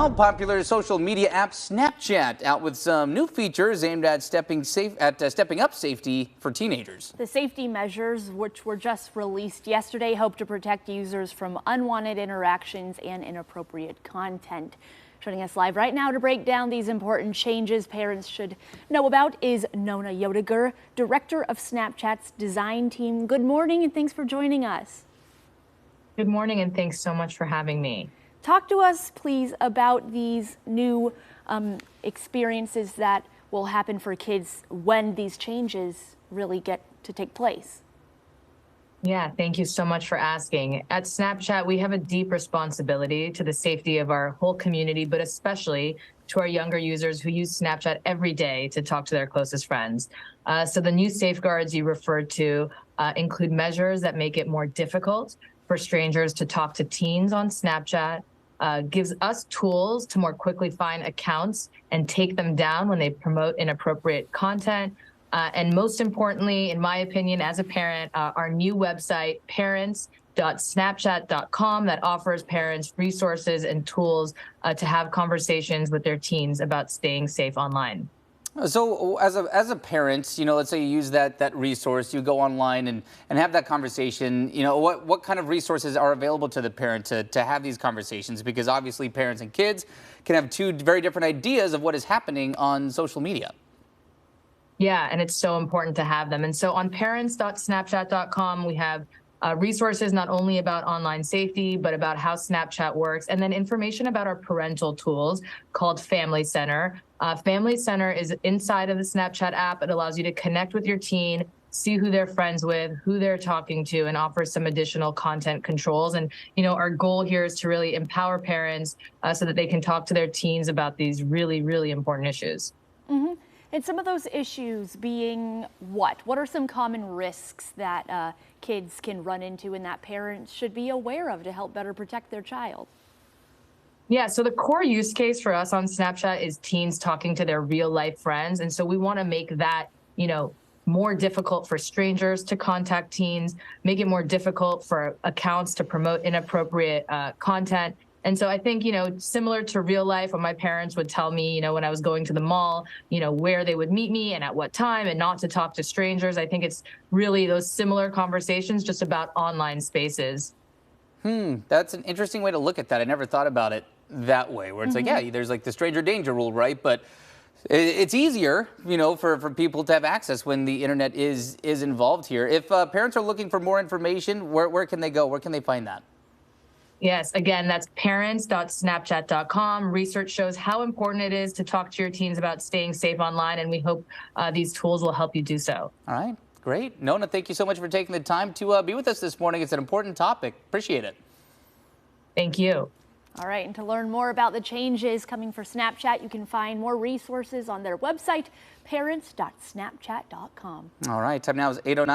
Now, popular social media app Snapchat out with some new features aimed at stepping up safety for teenagers. The safety measures, which were just released yesterday, hope to protect users from unwanted interactions and inappropriate content. Joining us live right now to break down these important changes parents should know about is Nona Yoediger, director of Snapchat's design team. Good morning and thanks for joining us. Good morning and thanks so much for having me. Talk to us, please, about these new experiences that will happen for kids when these changes really get to take place. Yeah, thank you so much for asking. At Snapchat, we have a deep responsibility to the safety of our whole community, but especially to our younger users who use Snapchat every day to talk to their closest friends. So the new safeguards you referred to include measures that make it more difficult for strangers to talk to teens on Snapchat, gives us tools to more quickly find accounts and take them down when they promote inappropriate content. And most importantly, in my opinion, as a parent, our new website, parents.snapchat.com, that offers parents resources and tools to have conversations with their teens about staying safe online. So as a parent, let's say you use that resource, you go online and have that conversation, what kind of resources are available to the parent to have these conversations? Because obviously parents and kids can have two very different ideas of what is happening on social media. Yeah, and it's so important to have them. And so on parents.snapchat.com, we have resources not only about online safety, but about how Snapchat works, and then information about our parental tools called Family Center. Family Center is inside of the Snapchat app. It allows you to connect with your teen, see who they're friends with, who they're talking to, and offer some additional content controls. And, our goal here is to really empower parents so that they can talk to their teens about these really, really important issues. Mm-hmm. And some of those issues being what? What are some common risks that kids can run into and that parents should be aware of to help better protect their child? Yeah, so the core use case for us on Snapchat is teens talking to their real life friends. And so we want to make that, more difficult for strangers to contact teens, make it more difficult for accounts to promote inappropriate content. And so I think, similar to real life, when my parents would tell me, when I was going to the mall, where they would meet me and at what time and not to talk to strangers. I think it's really those similar conversations just about online spaces. That's an interesting way to look at that. I never thought about it that way, where it's like, yeah, there's like the stranger danger rule, right? But it's easier, for people to have access when the internet is involved here. If parents are looking for more information, where can they go? Where can they find that? Yes, again, that's parents.snapchat.com. Research shows how important it is to talk to your teens about staying safe online, and we hope these tools will help you do so. All right, great. Nona, thank you so much for taking the time to be with us this morning. It's an important topic. Appreciate it. Thank you. All right, and to learn more about the changes coming for Snapchat, you can find more resources on their website, parents.snapchat.com. All right, time now is 8:09.